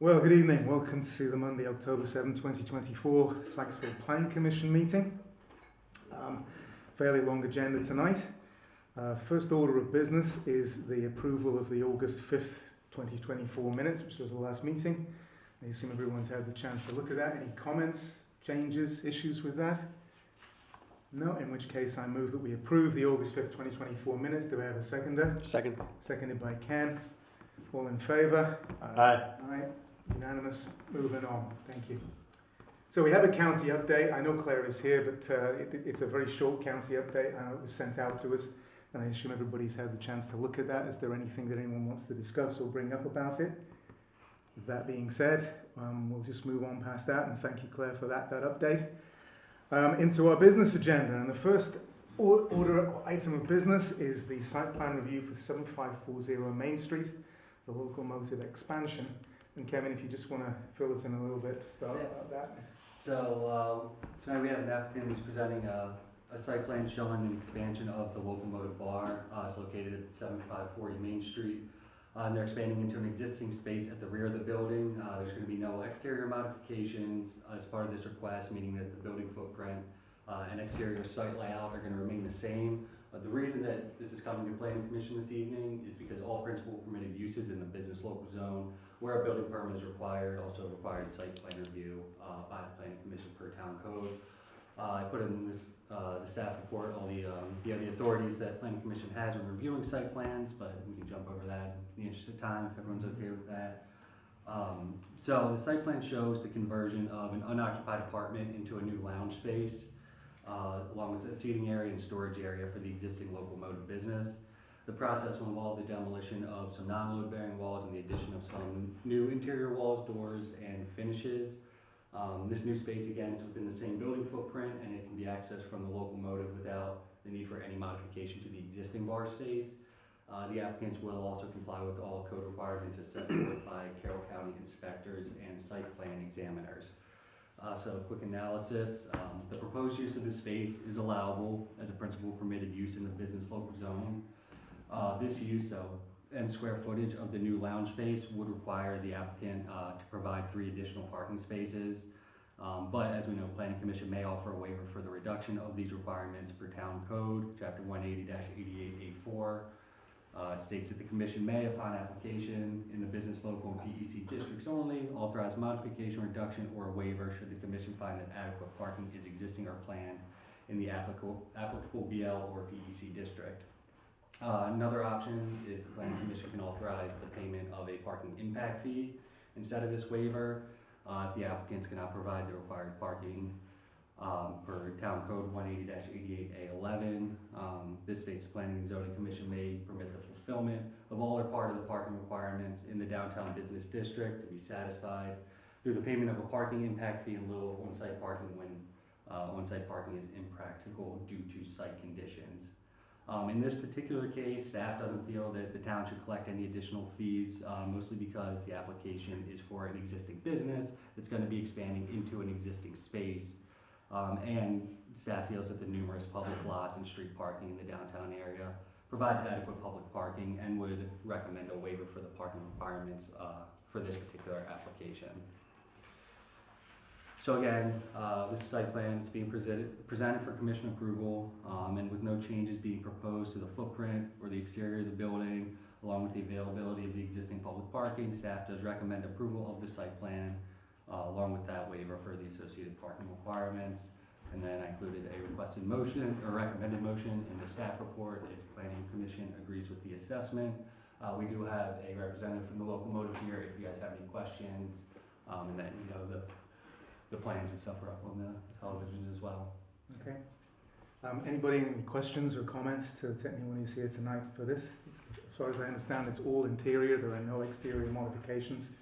Well, good evening. Welcome to the Monday, October 7, 2024 Sykesville Planning Commission meeting. Fairly long agenda tonight. First order of business is the approval of the August 5th, 2024 minutes, which was the last meeting. I assume everyone's had the chance to look at that. Any comments, changes, issues with that? No, in which case I move that we approve the August 5th, 2024 minutes. Do I have a seconder? Second. Seconded by Ken. All in favour? Aye. Aye. Unanimous. Moving on. Thank you. So we have a county update. I know Claire is here, but it's a very short county update. I know it was sent out to us, and I assume everybody's had the chance to look at that. Is there anything that anyone wants to discuss or bring up about it? With that being said, we'll just move on past that, and thank you, Claire, for that update. Into our business agenda, and the first order item of business is the site plan review for 7540 Main Street, the locomotive expansion. And Kevin, if you just want to fill us in a little bit to start about that. So tonight we have an applicant who's presenting a site plan showing an expansion of the locomotive bar. It's located at 7540 Main Street. And they're expanding into an existing space at the rear of the building. There's going to be no exterior modifications as part of this request, meaning that the building footprint and exterior site layout are going to remain the same. The reason that this is coming to Planning Commission this evening is because all principal permitted uses in the business local zone where a building permit is required also requires site plan review by the Planning Commission per town code. I put in this, the staff report all the authorities that Planning Commission has when reviewing site plans, but we can jump over that in the interest of time if everyone's okay with that. So the site plan shows the conversion of an unoccupied apartment into a new lounge space, along with a seating area and storage area for the existing locomotive business. The process will involve the demolition of some non-load bearing walls and the addition of some new interior walls, doors, and finishes. This new space again is within the same building footprint and it can be accessed from the locomotive without the need for any modification to the existing bar space. The applicants will also comply with all code requirements as set forth by Carroll County inspectors and site plan examiners. So a quick analysis, the proposed use of this space is allowable as a principal permitted use in the business local zone. This use and square footage of the new lounge space would require the applicant to provide 3 additional parking spaces. But as we know, Planning Commission may offer a waiver for the reduction of these requirements per town code, chapter 180-88A4. It states that the Commission may, upon application in the business, local, and PEC districts only, authorize modification, reduction, or waiver should the Commission find that adequate parking is existing or planned in the applicable BL or PEC district. Another option is the Planning Commission can authorize the payment of a parking impact fee instead of this waiver if the applicants cannot provide the required parking per Town Code 180-88A11. This states the Planning and Zoning Commission may permit the fulfillment of all or part of the parking requirements in the downtown business district to be satisfied through the payment of a parking impact fee in lieu of on-site parking when on-site parking is impractical due to site conditions. In this particular case, staff doesn't feel that the town should collect any additional fees, mostly because the application is for an existing business that's going to be expanding into an existing space. And staff feels that the numerous public lots and street parking in the downtown area provides adequate public parking and would recommend a waiver for the parking requirements for this particular application. So again, this site plan is being presented for commission approval, and with no changes being proposed to the footprint or the exterior of the building, along with the availability of the existing public parking, staff does recommend approval of the site plan, along with that waiver for the associated parking requirements. And then I included a requested motion or recommended motion in the staff report if the Planning Commission agrees with the assessment. We do have a representative from the locomotive here if you guys have any questions, and then the plans and stuff are up on the televisions as well. Okay. Anybody any questions or comments to anyone who's here tonight for this? As far as I understand, it's all interior. There are no exterior modifications.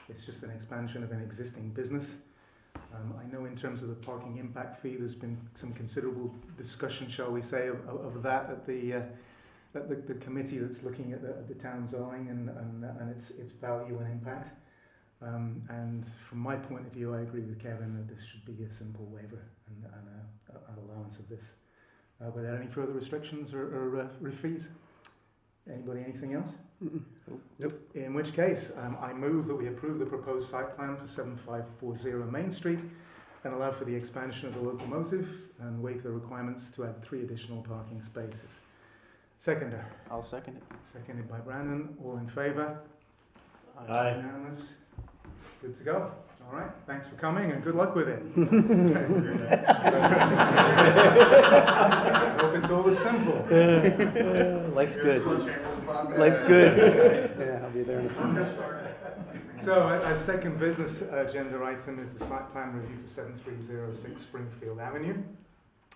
It's just an expansion of an existing business. I know in terms of the parking impact fee, there's been some considerable discussion, shall we say, of that at the committee that's looking at the town zoning and its value and impact. And from my point of view, I agree with Kevin that this should be a simple waiver and an allowance of this without any further restrictions or fees. Anybody, anything else? Nope. In which case, I move that we approve the proposed site plan for 7540 Main Street and allow for the expansion of the locomotive and waive the requirements to add 3 additional parking spaces. Seconder. I'll second it. Seconded by Brandon. All in favour? Aye. Unanimous. Good to go. All right. Thanks for coming and good luck with it. I hope it's all as simple. Life's good. Life's good. Yeah, I'll be there in a few minutes. So our second business agenda item is the site plan review for 7306 Springfield Avenue.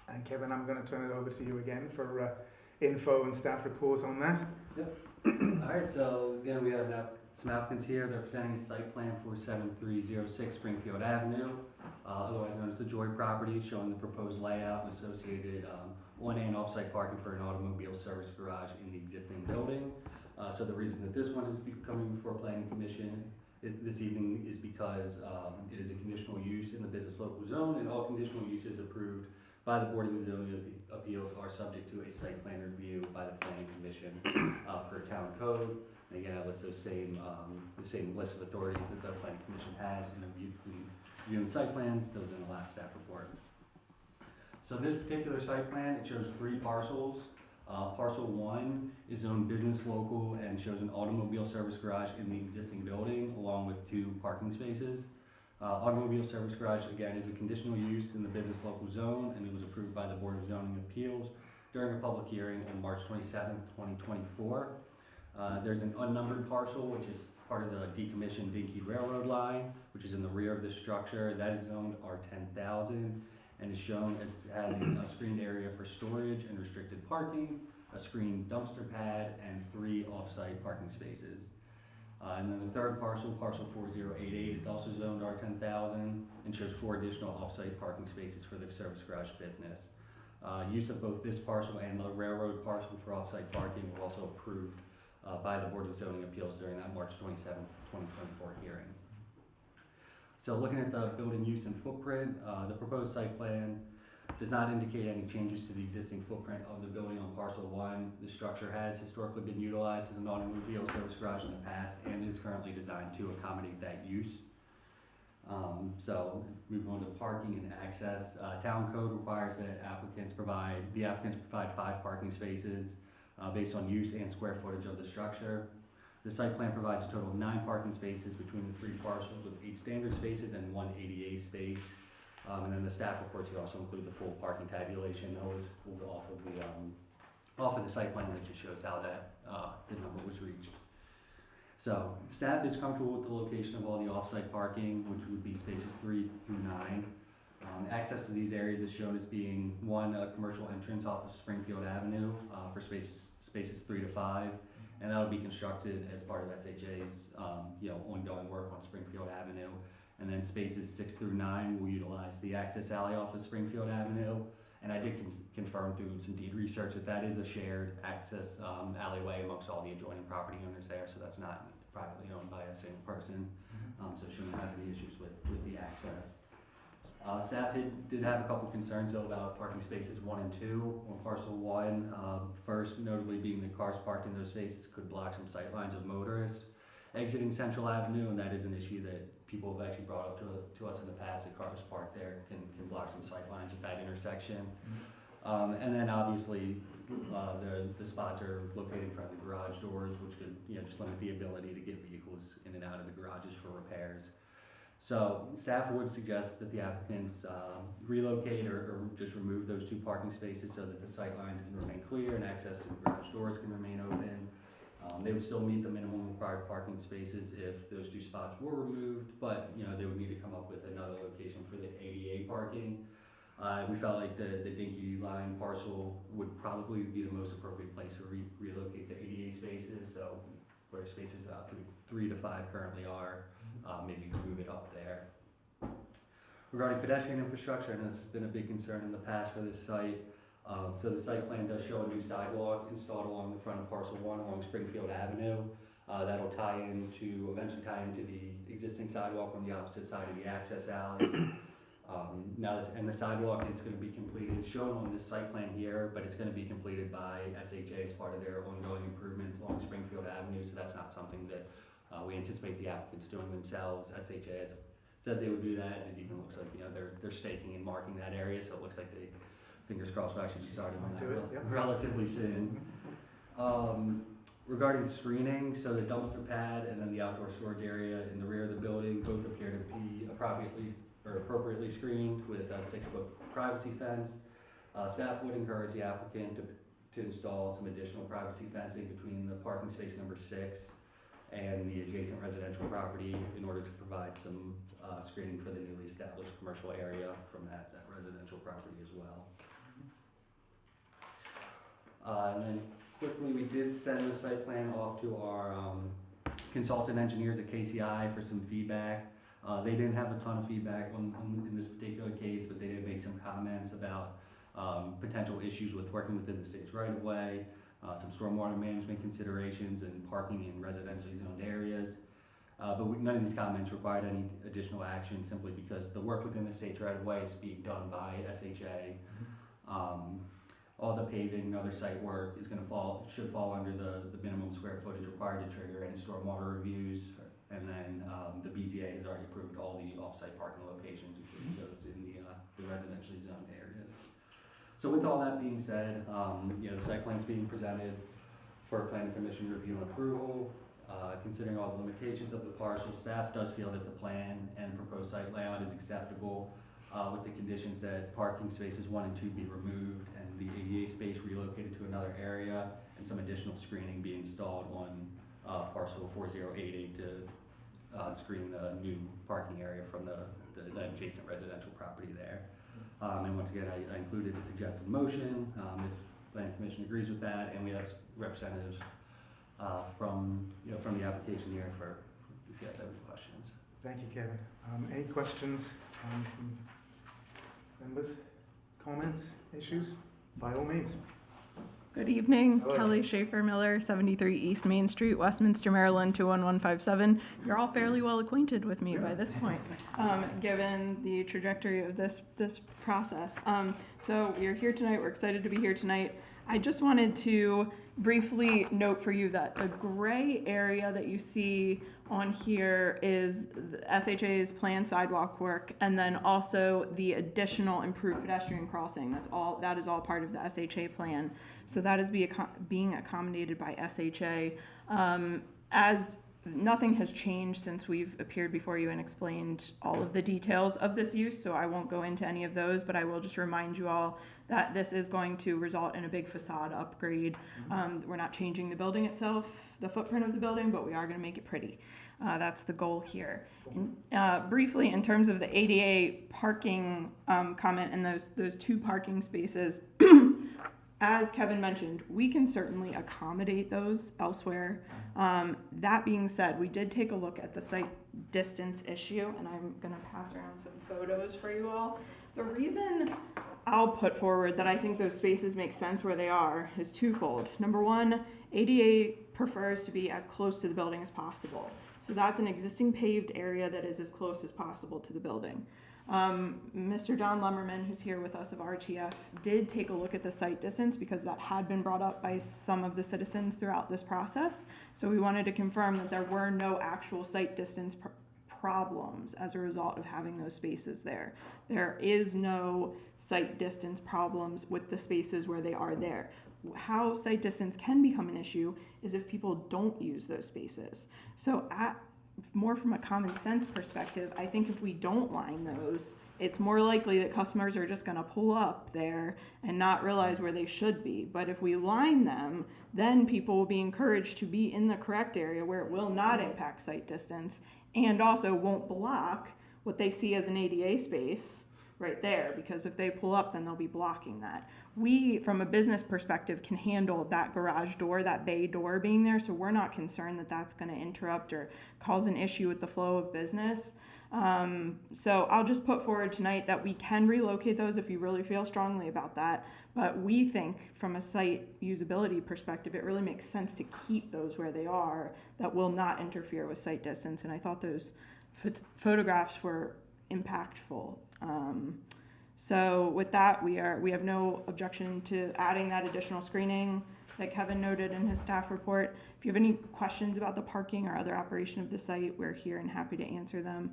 And Kevin, I'm going to turn it over to you again for info and staff report on that. Alright, so again, we have some applicants here. They're presenting a site plan for 7306 Springfield Avenue, otherwise known as the Joy property, showing the proposed layout and associated on and off-site parking for an automobile service garage in the existing building. So the reason that this one is coming before Planning Commission this evening is because it is a conditional use in the business local zone, and all conditional uses approved by the Board of Zoning Appeals are subject to a site plan review by the Planning Commission per town code. And again, I list those the same list of authorities that the Planning Commission has in reviewing site plans. Those in the last staff report. So this particular site plan, it shows 3 parcels. Parcel 1 is zoned business local and shows an automobile service garage in the existing building along with 2 parking spaces. Automobile service garage, again, is a conditional use in the business local zone, and it was approved by the Board of Zoning Appeals during a public hearing on March 27th, 2024. There's an unnumbered parcel, which is part of the decommissioned Dinky Railroad line, which is in the rear of the structure. That is zoned R10,000 and is shown as having a screened area for storage and restricted parking, a screened dumpster pad, and 3 off-site parking spaces. And then the third parcel, parcel 4088, is also zoned R10,000 and shows 4 additional off-site parking spaces for the service garage business. Use of both this parcel and the railroad parcel for off-site parking were also approved by the Board of Zoning Appeals during that March 27, 2024 hearing. So looking at the building use and footprint, the proposed site plan does not indicate any changes to the existing footprint of the building on parcel 1. The structure has historically been utilized as an automobile service garage in the past and is currently designed to accommodate that use. So moving on to parking and access, town code requires that applicants provide 5 parking spaces based on use and square footage of the structure. The site plan provides a total of 9 parking spaces between the 3 parcels with 8 standard spaces and 1 ADA space. And then the staff reports here also include the full parking tabulation that was pulled off of the site plan that just shows how that the number was reached. So staff is comfortable with the location of all the off-site parking, which would be spaces 3 through 9. Access to these areas is shown as being 1, a commercial entrance off of Springfield Avenue for spaces 3 to 5, and that will be constructed as part of SHA's ongoing work on Springfield Avenue. And then spaces 6 through 9 will utilize the access alley off of Springfield Avenue. And I did confirm through some deed research that is a shared access alleyway amongst all the adjoining property owners there, so that's not privately owned by a single person. So shouldn't have any issues with the access. Staff did have a couple concerns though about parking spaces 1 and 2 on parcel 1. First, notably being that cars parked in those spaces could block some sight lines of motorists exiting Central Avenue, and that is an issue that people have actually brought up to us in the past, that cars parked there can block some sight lines at that intersection. And then obviously the spots are located in front of the garage doors, which could just limit the ability to get vehicles in and out of the garages for repairs. So staff would suggest that the applicants relocate or just remove those 2 parking spaces so that the sight lines can remain clear and access to the garage doors can remain open. They would still meet the minimum required parking spaces if those 2 spots were removed, but they would need to come up with another location for the ADA parking. We felt like the Dinky line parcel would probably be the most appropriate place to relocate the ADA spaces. So where spaces 3 to 5 currently are, maybe we can move it up there. Regarding pedestrian infrastructure, and this has been a big concern in the past for this site. So the site plan does show a new sidewalk installed along the front of parcel 1 along Springfield Avenue. That'll eventually tie into the existing sidewalk on the opposite side of the access alley. And the sidewalk is gonna be completed, it's shown on this site plan here, but it's gonna be completed by SHA as part of their ongoing improvements along Springfield Avenue, so that's not something that we anticipate the applicants doing themselves. SHA has said they would do that, and it even looks like, they're staking and marking that area, so it looks like they, fingers crossed, will actually be starting on Might that do it, yep. relatively soon. Regarding screening, so the dumpster pad and then the outdoor storage area in the rear of the building both appear to be appropriately screened with a 6-foot privacy fence. Staff would encourage the applicant to install some additional privacy fencing between the parking space number 6 and the adjacent residential property in order to provide some screening for the newly established commercial area from that residential property as well. And then quickly, we did send the site plan off to our consultant engineers at KCI for some feedback. They didn't have a ton of feedback in this particular case, but they did make some comments about potential issues with working within the state's right-of-way, some stormwater management considerations, and parking in residentially zoned areas. But none of these comments required any additional action, simply because the work within the state's right-of-way is being done by SHA. All the paving and other site work is should fall under the minimum square footage required to trigger any stormwater reviews. And then the BZA has already approved all the off-site parking locations, including those in the residentially zoned areas. So with all that being said, the site plan's being presented for planning commission review and approval. Considering all the limitations of the parcel, staff does feel that the plan and proposed site layout is acceptable, with the conditions that parking spaces 1 and 2 be removed and the ADA space relocated to another area, and some additional screening be installed on parcel 4088 to screen the new parking area from the adjacent residential property there. And once again, I included the suggested motion, if planning commission agrees with that, and we have representatives from the application here for if you guys have any questions. Thank you, Kevin. Any questions from members? Comments? Issues? By all means. Good evening, Hello. Kelly Schaefer Miller, 73 East Main Street, Westminster, Maryland, 21157. You're all fairly well acquainted with me by this point, given the trajectory of this process. So you're here tonight. We're excited to be here tonight. I just wanted to briefly note for you that the gray area that you see on here is the SHA's planned sidewalk work, and then also the additional improved pedestrian crossing. That is all part of the SHA plan. So that is being accommodated by SHA. As nothing has changed since we've appeared before you and explained all of the details of this use, so I won't go into any of those, but I will just remind you all that this is going to result in a big facade upgrade. We're not changing the building itself, the footprint of the building, but we are going to make it pretty. That's the goal here. Briefly, in terms of the ADA parking comment and those 2 parking spaces, as Kevin mentioned, we can certainly accommodate those elsewhere. That being said, we did take a look at the site distance issue, and I'm going to pass around some photos for you all. The reason I'll put forward that I think those spaces make sense where they are is twofold. Number one, ADA prefers to be as close to the building as possible. So that's an existing paved area that is as close as possible to the building. Mr. Don Lemmerman, who's here with us of RTF, did take a look at the site distance because that had been brought up by some of the citizens throughout this process. So we wanted to confirm that there were no actual site distance problems as a result of having those spaces there. There is no site distance problems with the spaces where they are there. How site distance can become an issue is if people don't use those spaces. So more from a common sense perspective, I think if we don't line those, it's more likely that customers are just going to pull up there and not realize where they should be. But if we line them, then people will be encouraged to be in the correct area where it will not impact site distance and also won't block what they see as an ADA space right there, because if they pull up, then they'll be blocking that. We, from a business perspective, can handle that garage door, that bay door being there, so we're not concerned that that's going to interrupt or cause an issue with the flow of business. So I'll just put forward tonight that we can relocate those if you really feel strongly about that, but we think from a site usability perspective, it really makes sense to keep those where they are that will not interfere with site distance, and I thought those photographs were impactful So with that, we have no objection to adding that additional screening that Kevin noted in his staff report. If you have any questions about the parking or other operation of the site, we're here and happy to answer them.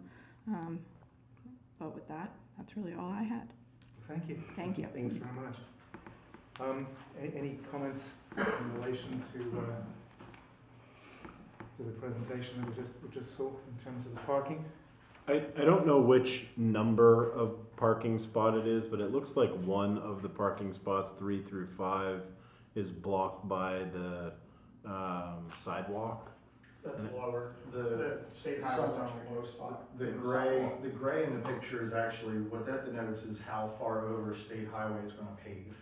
But with that, that's really all I had. Thank you. Thank you. Thanks very much. Any comments in relation to the presentation that we just saw in terms of the parking? I don't know which number of parking spot it is, but it looks like one of the parking spots, 3 through 5, is blocked by the sidewalk. That's lower. The state highway's on a low spot. The gray in the picture is actually, what that denotes is how far over state highway it's gonna pave.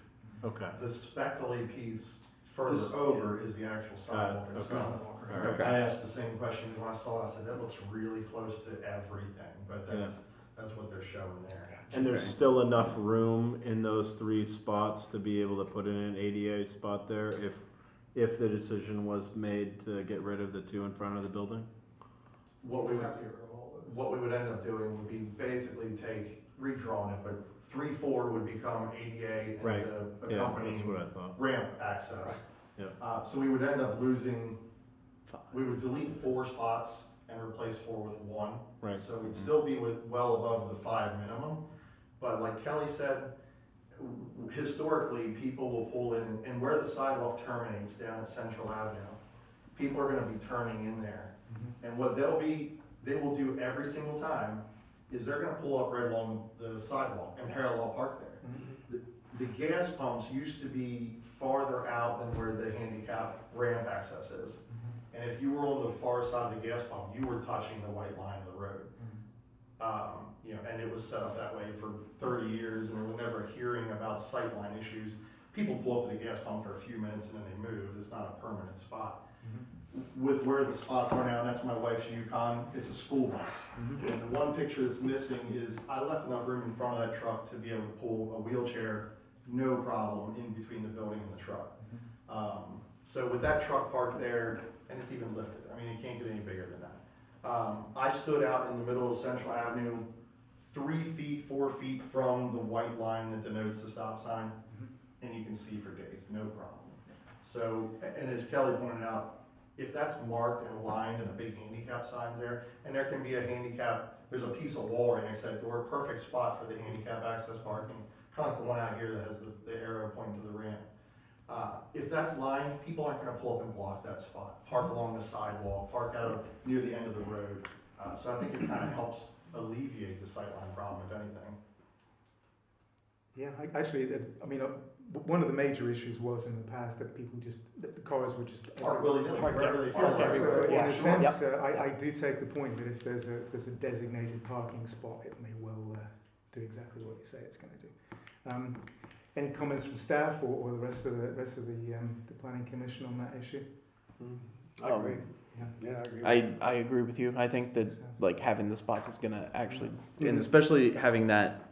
Okay. The speckly piece further over is the actual sidewalk okay. itself. Alright. I asked the same question when I saw it, I said, that looks really close to everything, but that's what they're showing there. And there's still enough room in those 3 spots to be able to put in an ADA spot there if the decision was made to get rid of the 2 in front of the building? What we would end up doing would be basically redrawing it, but 3-4 would become ADA and Right. the Yeah, accompanying that's what I thought. ramp access. Yeah. So we would end up losing, we would delete 4 spots and replace 4 with 1. Right. So we'd still be well above the 5 minimum. But like Kelly said, historically, people will pull in, and where the sidewalk terminates down at Central Avenue, people are gonna be turning in there. And what they will do every single time is they're gonna pull up right along the sidewalk and parallel park there. The gas pumps used to be farther out than where the handicap ramp access is. And if you were on the far side of the gas pump, you were touching the white line of the road. And it was set up that way for 30 years, and there was never a hearing about sightline issues. People pull up to the gas pump for a few minutes and then they move. It's not a permanent spot. With where the spots are now, and that's my wife's Yukon, it's a school bus. And the one picture that's missing is I left enough room in front of that truck to be able to pull a wheelchair, no problem, in between the building and the truck. So with that truck parked there, and it's even lifted, I mean, it can't get any bigger than that. I stood out in the middle of Central Avenue, 3 feet, 4 feet from the white line that denotes the stop sign, and you can see for days, no problem. So, and as Kelly pointed out, if that's marked and lined and a big handicap sign's there, and there can be a handicap, there's a piece of wall right next to that door, perfect spot for the handicap access parking, kind of like the one out here that has the arrow pointing to the ramp. If that's lined, people aren't gonna pull up and block that spot. Park along the sidewalk, park out near the end of the road. So I think it kind of helps alleviate the sightline problem, if anything. Yeah, one of the major issues was in the past that that the cars were just Park willy-nilly, wherever they feel So like. in a Sure. sense, I do take the point that if there's a designated parking spot, it may well do exactly what you say it's going to do. Any comments from staff or the rest of the planning commission on that issue? I agree. Yeah. Yeah, I agree. I agree with you. I think that like having the spots is gonna actually, and especially having that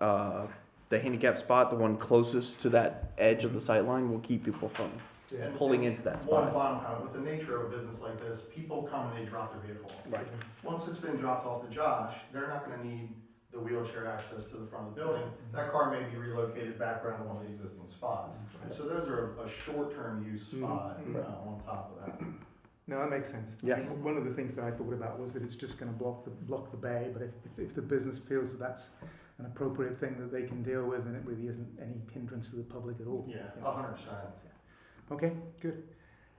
the handicap spot, the one closest to that edge of the sight line, will keep people from And pulling into that one spot. final comment, with the nature of a business like this, people come and they drop their vehicle off. Right. Once it's been dropped off to Josh, they're not gonna need the wheelchair access to the front of the building. That car may be relocated back around to one of the existing spots. So those are a short-term use spot on top of that. No, that makes sense. Yes. One of the things that I thought about was that it's just going to block the bay, but if the business feels that that's an appropriate thing that they can deal with, and it really isn't any hindrance to the public at all. Yeah, You know, 100%. yeah. Okay, good.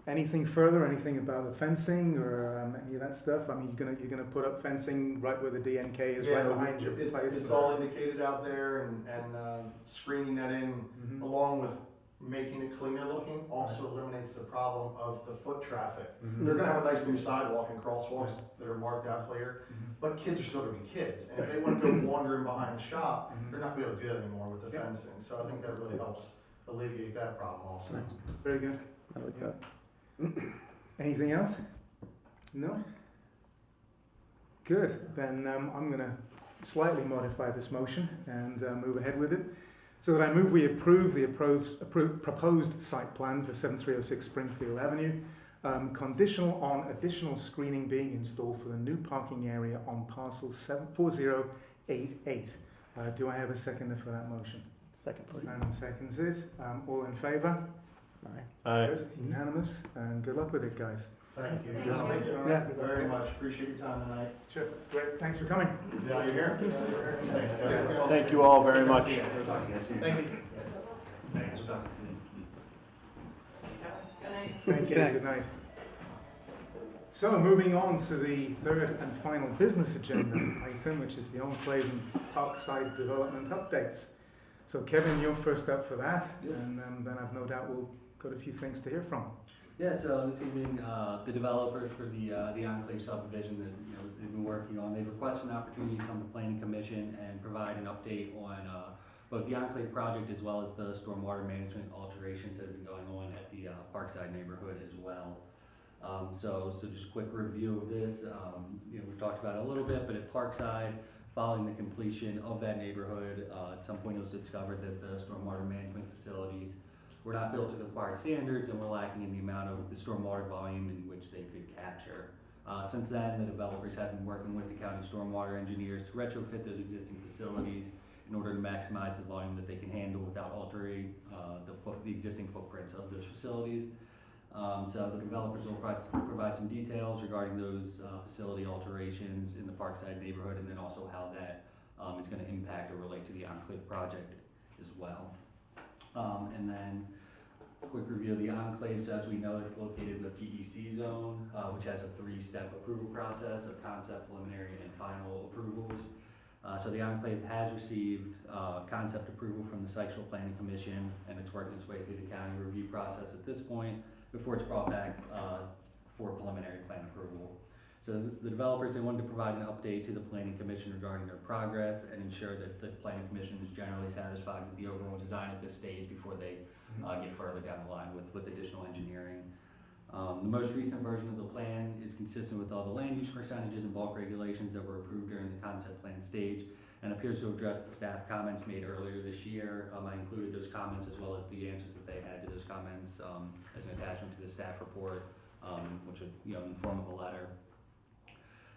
Anything further? Anything about the fencing or any of that stuff? I mean, you're gonna put up fencing right where the DNK is, right behind your place. It's all indicated out there, and screening that in Mhm. along with making it cleaner looking also eliminates the problem of the foot traffic. Mhm. They're gonna have a nice new sidewalk and crosswalks that are marked out clear, Mhm. but kids are still gonna be kids. And if they wanna go wandering behind the shop, Mhm. they're not gonna be able to do that anymore with the Yeah. fencing. So I think that really helps alleviate that problem also. Very good. I like that. Anything else? No? Good. Then I'm going to slightly modify this motion and move ahead with it. So that I move we approve the proposed site plan for 7306 Springfield Avenue, conditional on additional screening being installed for the new parking area on parcel 4088, Do I have a seconder for that motion? Second, please. And seconds it. All in favour? Aye. Good, unanimous, and good luck with it, guys. Thank you. Yeah. Thank you Yeah. very much. Appreciate your time tonight. Sure, great, thanks for coming. Yeah, you're here? Thanks. Thank you all very much. Thank you. Thank you, good night. So, moving on to the third and final business agenda item, which is the Enclave and Parkside Development Updates. So Kevin, you're first up for that, and then I've no doubt we'll got a few things to hear from. Yeah, so this evening, the developers for the Enclave subdivision that, they've been working on, they've requested an opportunity to come to Planning Commission and provide an update on, both the Enclave project as well as the stormwater management alterations that have been going on at the, Parkside neighborhood as well. So just quick review of this, we've talked about it a little bit, but at Parkside, following the completion of that neighborhood, at some point it was discovered that the stormwater management facilities were not built to the required standards and were lacking in the amount of the stormwater volume in which they could capture. Since then, the developers have been working with the county stormwater engineers to retrofit those existing facilities in order to maximize the volume that they can handle without altering the existing footprints of those facilities. So the developers will provide some details regarding those facility alterations in the Parkside neighborhood, and then also how that is going to impact or relate to the Enclave project as well. And then a quick review of the Enclaves. As we know, it's located in the PEC zone, which has a 3-step approval process of concept, preliminary, and final approvals. So the Enclave has received concept approval from the Sykesville Planning Commission, and it's working its way through the county review process at this point before it's brought back for preliminary plan approval. So the developers, they wanted to provide an update to the Planning Commission regarding their progress and ensure that the Planning Commission is generally satisfied with the overall design at this stage before they get further down the line with additional engineering. The most recent version of the plan is consistent with all the land use percentages and bulk regulations that were approved during the concept plan stage and appears to address the staff comments made earlier this year. I included those comments as well as the answers that they had to those comments as an attachment to the staff report, which was in the form of a letter.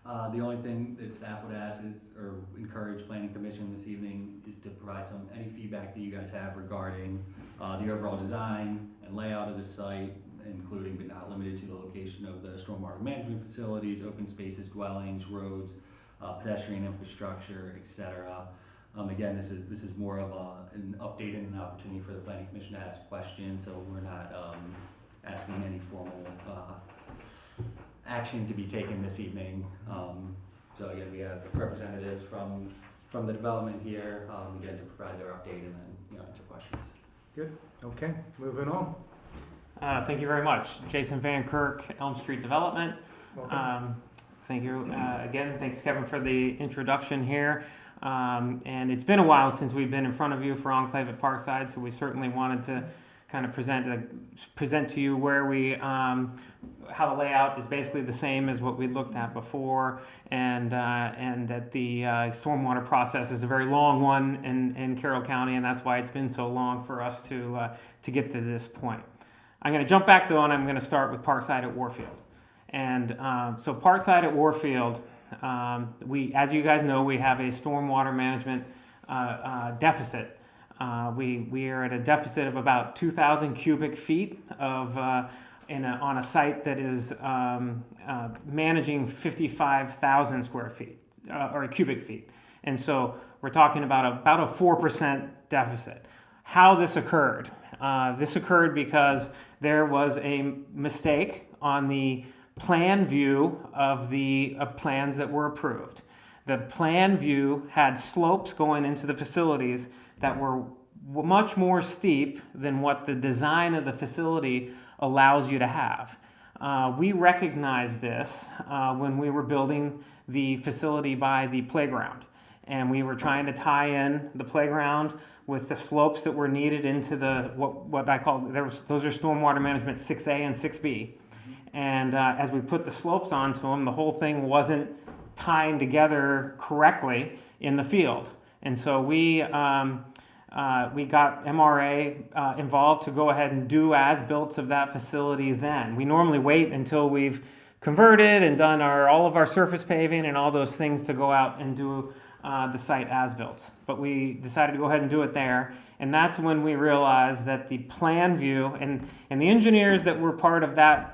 The only thing that staff would ask is, or encourage Planning Commission this evening, is to provide any feedback that you guys have regarding the overall design and layout of the site, including but not limited to the location of the stormwater management facilities, open spaces, dwellings, roads, pedestrian infrastructure, etc. Again, this is more of an update and an opportunity for the Planning Commission to ask questions, so we're not asking any formal action to be taken this evening. So again, we have representatives from the development here, again, to provide their update and then answer questions. Good, okay, moving on. Thank you very much. Jason Van Kirk, Elm Street Development. Welcome. Thank you. Again, thanks Kevin for the introduction here. And it's been a while since we've been in front of you for Enclave at Parkside, so we certainly wanted to kind of present to you where we, how the layout is basically the same as what we looked at before, and that the stormwater process is a very long one in Carroll County, and that's why it's been so long for us to get to this point. I'm going to jump back though, and I'm going to start with Parkside at Warfield. And so Parkside at Warfield, as you guys know, we have a stormwater management deficit. We are at a deficit of about 2,000 cubic feet of on a site that is managing 55,000 square feet or cubic feet, and so we're talking about a 4% deficit. How this occurred? This occurred because there was a mistake on the plan view of the plans that were approved. The plan view had slopes going into the facilities that were much more steep than what the design of the facility allows you to have. We recognized this when we were building the facility by the playground, and we were trying to tie in the playground with the slopes that were needed into the what I call those are stormwater management 6A and 6B. And as we put the slopes onto them, the whole thing wasn't tying together correctly in the field. And so we got MRA involved to go ahead and do as-built of that facility then. We normally wait until we've converted and done all of our surface paving and all those things to go out and do the site as built. But we decided to go ahead and do it there. And that's when we realized that the plan view and the engineers that were part of that,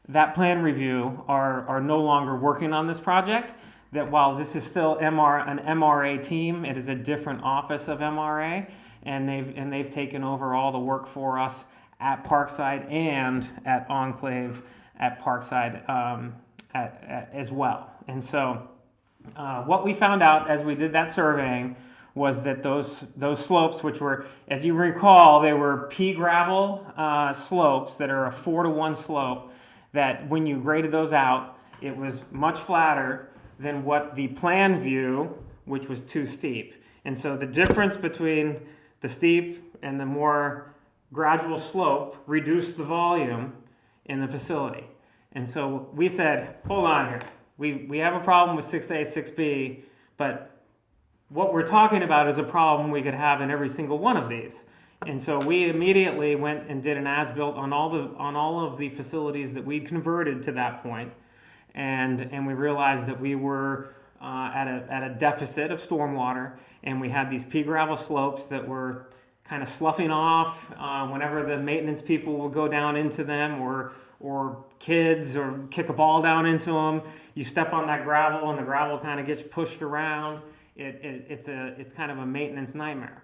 that plan review are no longer working on this project. That while this is still an MRA team, it is a different office of MRA, and they've taken over all the work for us at Parkside and at Enclave at Parkside as well. And so what we found out as we did that surveying was that those slopes, which were, as you recall, they were pea gravel slopes that are a 4-to-1 slope, that when you graded those out, it was much flatter than what the plan view, which was too steep. And so the difference between the steep and the more gradual slope reduced the volume in the facility. And so we said, hold on here. We have a problem with 6A, 6B, but what we're talking about is a problem we could have in every single one of these. And so we immediately went and did an as-built on all of the facilities that we'd converted to that point. And we realized that we were at a deficit of stormwater, and we had these pea gravel slopes that were kind of sloughing off whenever the maintenance people would go down into them, or kids, or kick a ball down into them. You step on that gravel, and the gravel kind of gets pushed around. It's kind of a maintenance nightmare.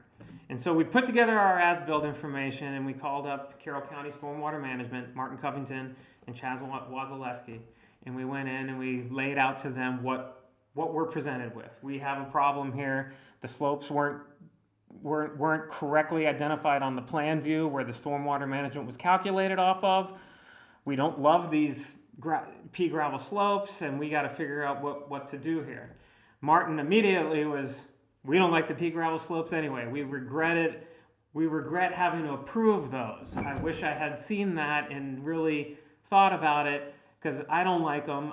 And so we put together our as-built information, and we called up Carroll County Stormwater Management, Martin Covington and Chaz Wazaleski, and we went in and we laid out to them what we're presented with. We have a problem here. The slopes weren't correctly identified on the plan view where the stormwater management was calculated off of. We don't love these pea gravel slopes, and we got to figure out what to do here. Martin immediately was, we don't like the pea gravel slopes anyway. We regret it. We regret having to approve those. I wish I had seen that and really thought about it, because I don't like them.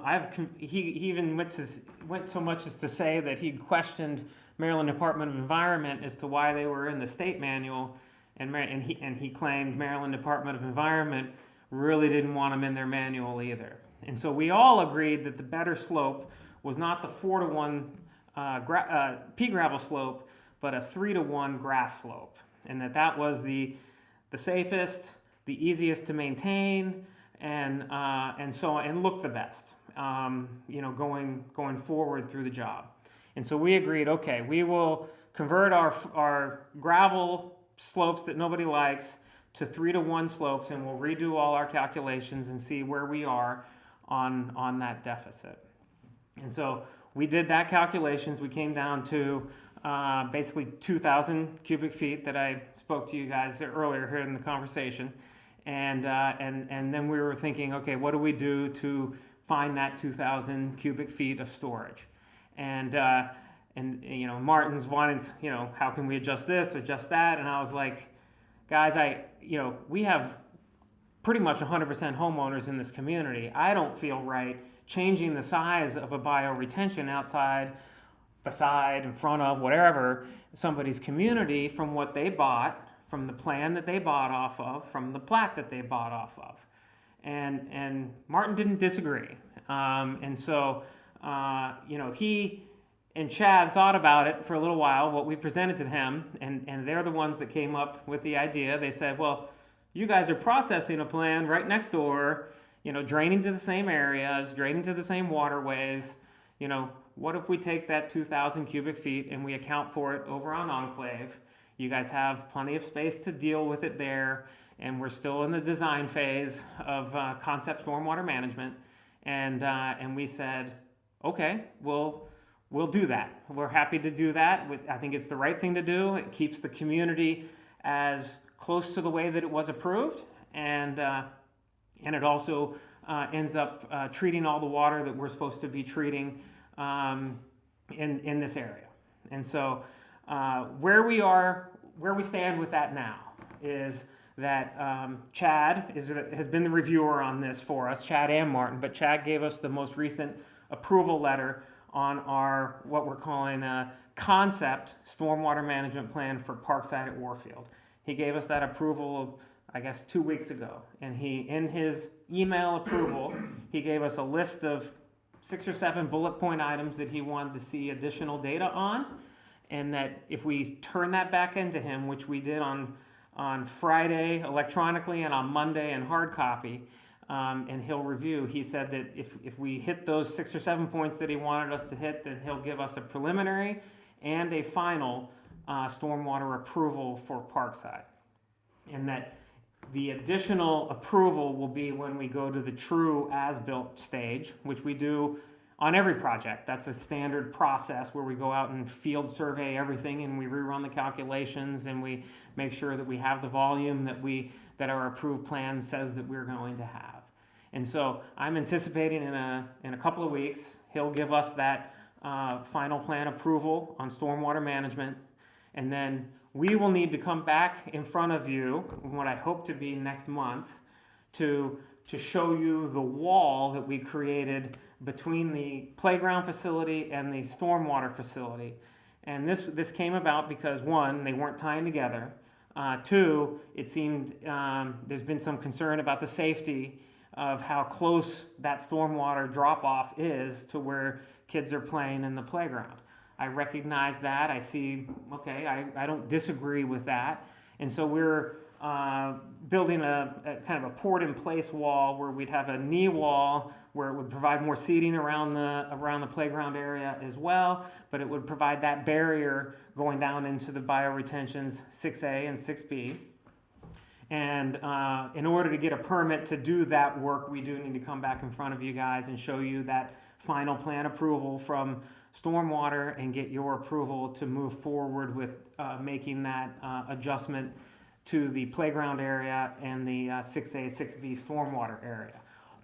He even went so much as to say that he questioned Maryland Department of Environment as to why they were in the state manual, and he claimed Maryland Department of Environment really didn't want them in their manual either. And so we all agreed that the better slope was not the 4-to-1 pea gravel slope, but a 3-to-1 grass slope, and that was the safest, the easiest to maintain, and so and looked the best, going forward through the job. And so we agreed, okay, we will convert our gravel slopes that nobody likes to 3-to-1 slopes, and we'll redo all our calculations and see where we are on that deficit. And so we did that calculations. We came down to basically 2,000 cubic feet that I spoke to you guys earlier here in the conversation. And then we were thinking, okay, what do we do to find that 2,000 cubic feet of storage? And Martin's wanting, how can we adjust this, adjust that? And I was like, guys, we have pretty much 100% homeowners in this community. I don't feel right changing the size of a bioretention outside, beside, in front of, whatever, somebody's community from what they bought, from the plan that they bought off of, from the plat that they bought off of. And Martin didn't disagree. And so, he and Chad thought about it for a little while, what we presented to him, and they're the ones that came up with the idea. They said, well, you guys are processing a plan right next door, draining to the same areas, draining to the same waterways. What if we take that 2,000 cubic feet and we account for it over on Enclave? You guys have plenty of space to deal with it there, and we're still in the design phase of concept stormwater management. And we said, okay, we'll do that. We're happy to do that. I think it's the right thing to do. It keeps the community as close to the way that it was approved, and it also ends up treating all the water that we're supposed to be treating in this area. And so where we stand with that now is that Chad has been the reviewer on this for us, Chad and Martin, but Chad gave us the most recent approval letter on our, what we're calling a concept stormwater management plan for Parkside at Warfield. He gave us that approval, I guess, 2 weeks ago. And in his email approval, he gave us a list of 6 or 7 bullet point items that he wanted to see additional data on, and that if we turn that back into him, which we did on Friday electronically and on Monday in hard copy, and he'll review. He said that if we hit those 6 or 7 points that he wanted us to hit, then he'll give us a preliminary and a final stormwater approval for Parkside. And that the additional approval will be when we go to the true as-built stage, which we do on every project. That's a standard process where we go out and field survey everything, and we rerun the calculations, and we make sure that we have the volume that our approved plan says that we're going to have. And so I'm anticipating in a couple of weeks, he'll give us that final plan approval on stormwater management, and then we will need to come back in front of you, what I hope to be next month, to show you the wall that we created between the playground facility and the stormwater facility. And this came about because, one, they weren't tying together. Two, it seemed there's been some concern about the safety of how close that stormwater drop-off is to where kids are playing in the playground. I recognize that. I see, okay, I don't disagree with that. And so we're building a kind of a poured-in-place wall where we'd have a knee wall where it would provide more seating around the playground area as well, but it would provide that barrier going down into the bioretentions 6A and 6B. And in order to get a permit to do that work, we do need to come back in front of you guys and show you that final plan approval from stormwater and get your approval to move forward with making that adjustment to the playground area and the 6A, 6B stormwater area.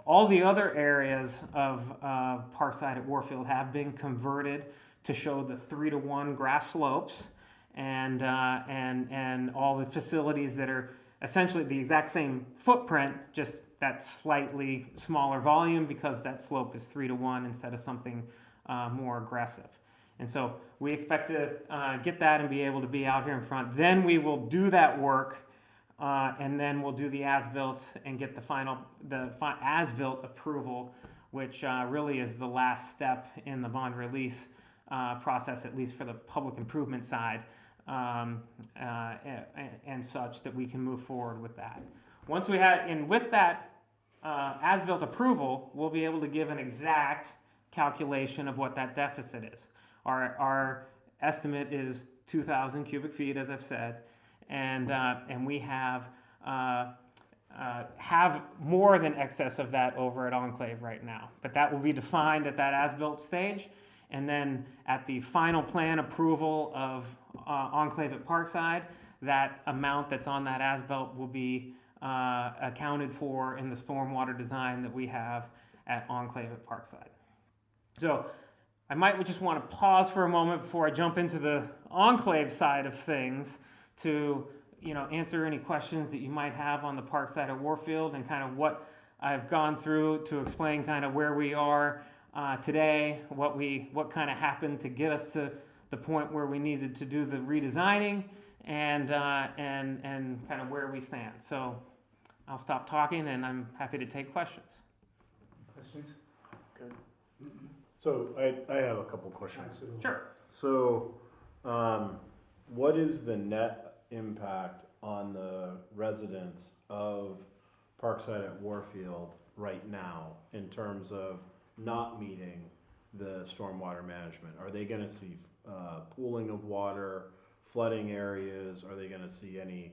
All the other areas of Parkside at Warfield have been converted to show the 3-to-1 grass slopes and all the facilities that are essentially the exact same footprint, just that slightly smaller volume because that slope is 3-to-1 instead of something more aggressive. And so we expect to get that and be able to be out here in front. Then we will do that work, and then we'll do the as-built and get the as-built approval, which really is the last step in the bond release process, at least for the public improvement side, and such that we can move forward with that. Once we have, and with that as-built approval, we'll be able to give an exact calculation of what that deficit is. Our estimate is 2,000 cubic feet, as I've said, and we have more than excess of that over at Enclave right now. But that will be defined at that as-built stage, and then at the final plan approval of Enclave at Parkside, that amount that's on that as-built will be accounted for in the stormwater design that we have at Enclave at Parkside. So I might just want to pause for a moment before I jump into the Enclave side of things to answer any questions that you might have on the Parkside at Warfield and kind of what I've gone through to explain kind of where we are today, what kind of happened to get us to the point where we needed to do the redesigning and kind of where we stand. So I'll stop talking and I'm happy to take questions. Questions? Good. So I have a couple questions. Absolutely. Sure. So what is the net impact on the residents of Parkside at Warfield right now in terms of not meeting the stormwater management? Are they going to see pooling of water, flooding areas? Are they going to see any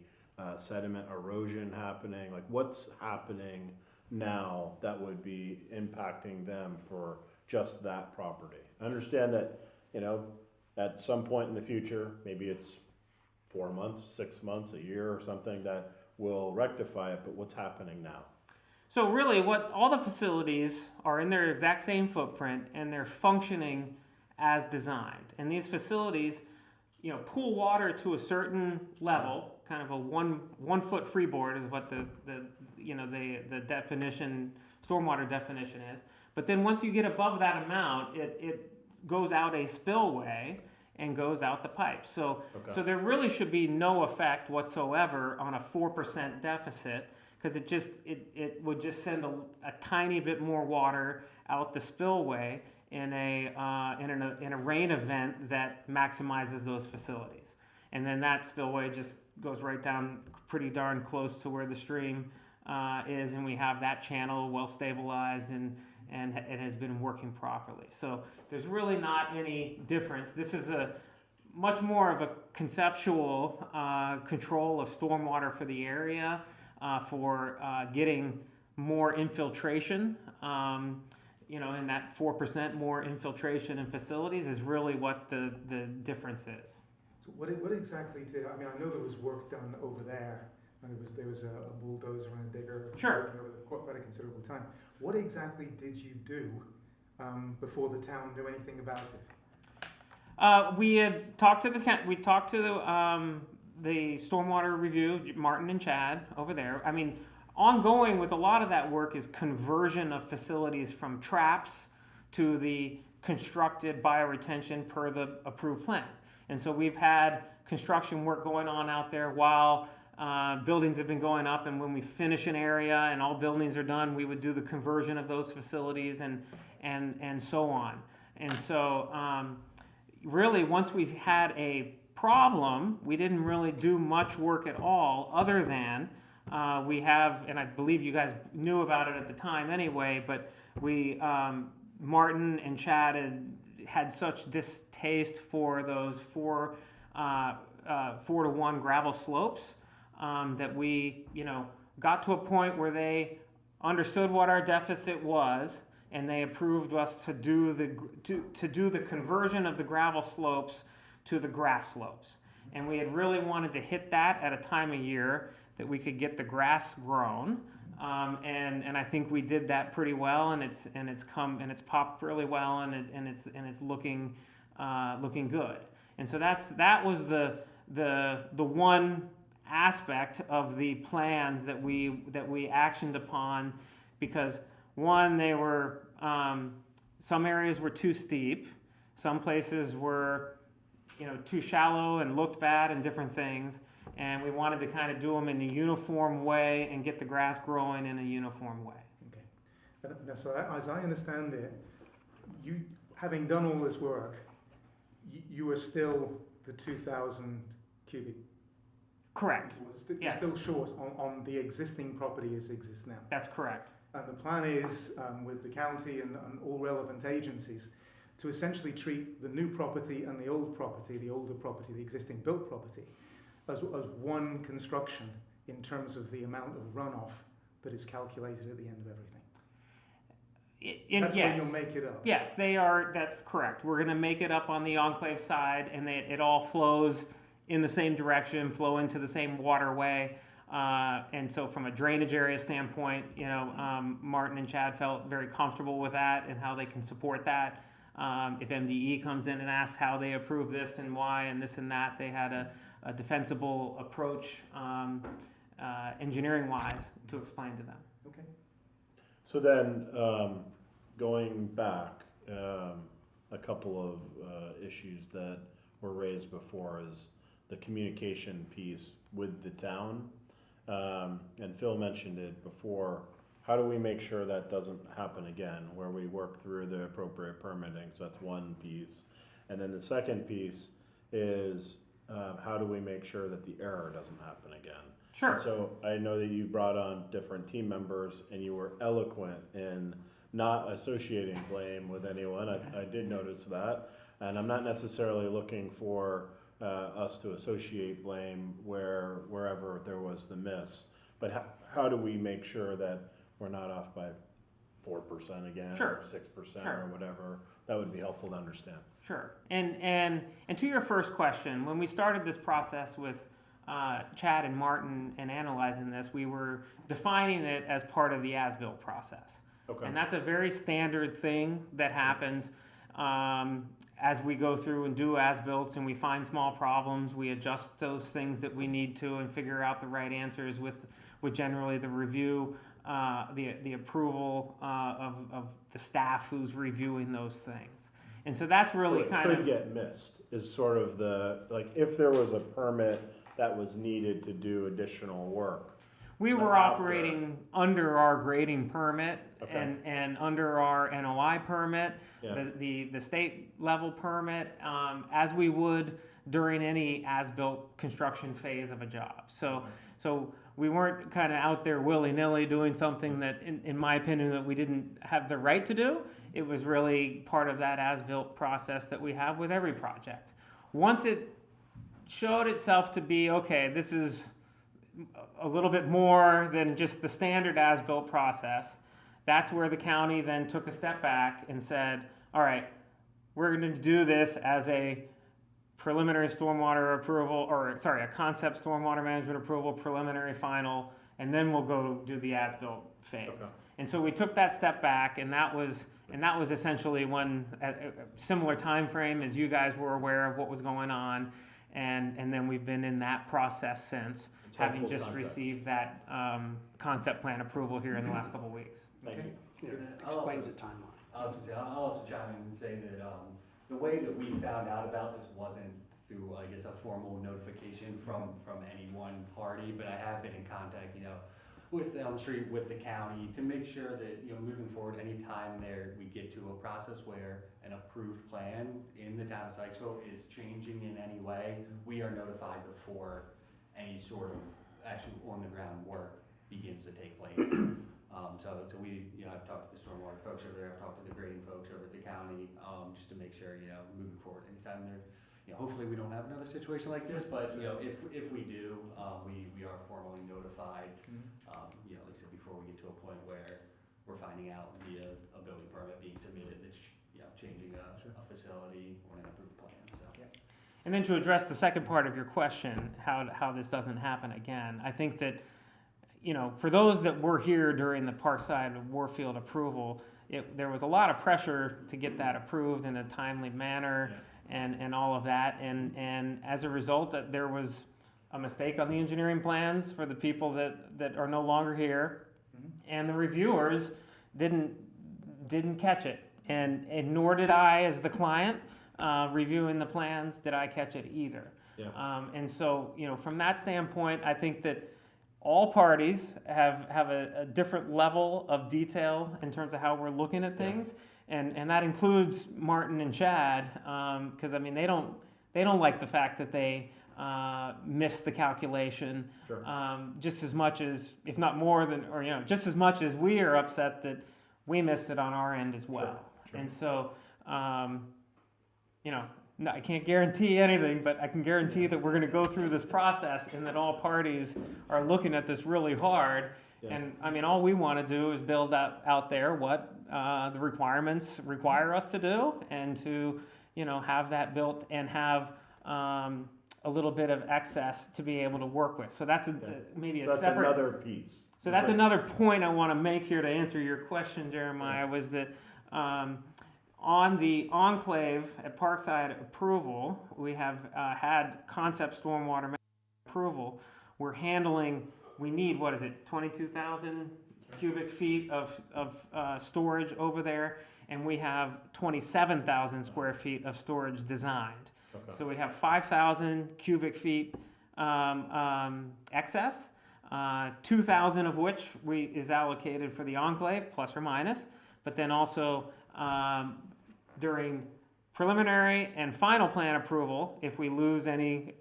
sediment erosion happening? Like what's happening now that would be impacting them for just that property? I understand that, at some point in the future, maybe it's 4 months, 6 months, a year or something that will rectify it, but what's happening now? So really what all the facilities are in their exact same footprint and they're functioning as designed. And these facilities, pool water to a certain level, kind of a one foot freeboard is what the definition, stormwater definition is. But then once you get above that amount, it goes out a spillway and goes out the pipe. So there really should be no effect whatsoever on a 4% deficit because it would just send a tiny bit more water out the spillway in a rain event that maximizes those facilities. And then that spillway just goes right down pretty darn close to where the stream is, and we have that channel well stabilized and it has been working properly. So there's really not any difference. This is a much more of a conceptual control of stormwater for the area, for getting more infiltration. And that 4% more infiltration in facilities is really what the difference is. So what exactly I mean, I know there was work done over there. And there was a bulldozer and a digger Sure. working over quite a considerable time. What exactly did you do before the town knew anything about it? We had talked to the stormwater review, Martin and Chad over there. I mean, ongoing with a lot of that work is conversion of facilities from traps to the constructed bioretention per the approved plan. And so we've had construction work going on out there while buildings have been going up, and when we finish an area and all buildings are done, we would do the conversion of those facilities and so on. And so really, once we had a problem, we didn't really do much work at all other than we have, and I believe you guys knew about it at the time anyway, but we, Martin and Chad had such distaste for those 4-to-1 gravel slopes that we, got to a point where they understood what our deficit was, and they approved us to do the conversion of the gravel slopes to the grass slopes. And we had really wanted to hit that at a time of year that we could get the grass grown, and I think we did that pretty well, and it's popped really well, and it's looking good. And so that was the one aspect of the plans that we actioned upon, because one, they were some areas were too steep, some places were too shallow and looked bad and different things, and we wanted to kind of do them in a uniform way and get the grass growing in a uniform way. Okay. So as I understand it, you, having done all this work, you are still the 2,000 cubic. Correct. You're Yes. still short on the existing property as it exists now. That's correct. And the plan is, with the county and all relevant agencies, to essentially treat the new property and the old property, the older property, the existing built property, as one construction in terms of the amount of runoff that is calculated at the end of everything. That's Yes. when you'll make it up. Yes, they are. That's correct. We're going to make it up on the enclave side, and it all flows in the same direction, flow into the same waterway. And so from a drainage area standpoint, Martin and Chad felt very comfortable with that and how they can support that. If MDE comes in and asks how they approve this and why and this and that, they had a defensible approach, engineering-wise, to explain to them. Okay. So then, going back, a couple of issues that were raised before is the communication piece with the town. And Phil mentioned it before. How do we make sure that doesn't happen again, where we work through the appropriate permitting? So that's one piece. And then the second piece is how do we make sure that the error doesn't happen again? Sure. And so I know that you brought on different team members and you were eloquent in not associating blame with anyone. I did notice that. And I'm not necessarily looking for us to associate blame wherever there was the miss. But how do we make sure that we're not off by 4% again, Sure. or 6% Sure. or whatever? That would be helpful to understand. Sure. And to your first question, when we started this process with Chad and Martin and analyzing this, we were defining it as part of the as-built process. Okay. And that's a very standard thing that happens as we go through and do as-builts and we find small problems. We adjust those things that we need to and figure out the right answers with generally the review, the approval of the staff who's reviewing those things. And so that's really So it kind could of... get missed is sort of the, like, if there was a permit that was needed to do additional work. We But were after- operating under our grading permit Okay. and under our NOI permit, Yeah. the state level permit, as we would during any as-built construction phase of a job. So we weren't kind of out there willy-nilly doing something that, in my opinion, that we didn't have the right to do. It was really part of that as-built process that we have with every project. Once it showed itself to be, okay, this is a little bit more than just the standard as-built process, that's where the county then took a step back and said, all right, we're going to do this as a preliminary stormwater approval, or sorry, a concept stormwater management approval, preliminary final, and then we'll go do the as-built phase. Okay. And so we took that step back, and that was essentially when a similar time frame as you guys were aware of what was going on, and then we've been in that process since, It's having helpful just context. received that concept plan approval here in the last couple of weeks. Thank you. It explains the timeline. I'll also chime in and say that the way that we found out about this wasn't through, I guess, a formal notification from any one party, but I have been in contact, with Elm Street, with the county, to make sure that, moving forward, anytime we get to a process where an approved plan in the town of Sykesville is changing in any way, we are notified before any sort of actual on-the-ground work begins to take place. So we, I've talked to the stormwater folks over there, I've talked to the grading folks over at the county, just to make sure, moving forward, anytime there, hopefully we don't have another situation like this, but, if we do, we are formally notified, like I said, before we get to a point where we're finding out via a building permit being submitted that's, changing a facility or an approved plan, so. And then to address the second part of your question, how this doesn't happen again, I think that, for those that were here during the Parkside Warfield approval, there was a lot of pressure to get that approved in a timely manner. Yeah. And all of that, and as a result, that there was a mistake on the engineering plans for the people that are no longer here, and the reviewers didn't catch it, and nor did I, as the client, reviewing the plans, did I catch it either. Yeah. And so, from that standpoint, I think that all parties have a different level of detail in terms of how we're looking at things. And that includes Martin and Chad, because they don't like the fact that they missed the calculation, Sure. just as much as, if not more than, or just as much as we are upset that we missed it on our end as well. Sure. And so, no, I can't guarantee anything, but I can guarantee that we're going to go through this process, and that all parties are looking at this really hard. Yeah. And all we want to do is build out there what the requirements require us to do, and to have that built and have a little bit of excess to be able to work with. So that's maybe a That's separate. another piece. So that's another point I want to make here to answer your question, Jeremiah. Was that on the enclave at Parkside approval, we have had concept stormwater approval. We're handling. We need, 22,000 cubic feet of storage over there, and we have 27,000 square feet of storage designed. Okay. So we have 5,000 cubic feet excess, 2,000 of which is allocated for the enclave, plus or minus, but then also during preliminary and final plan approval, if we lose any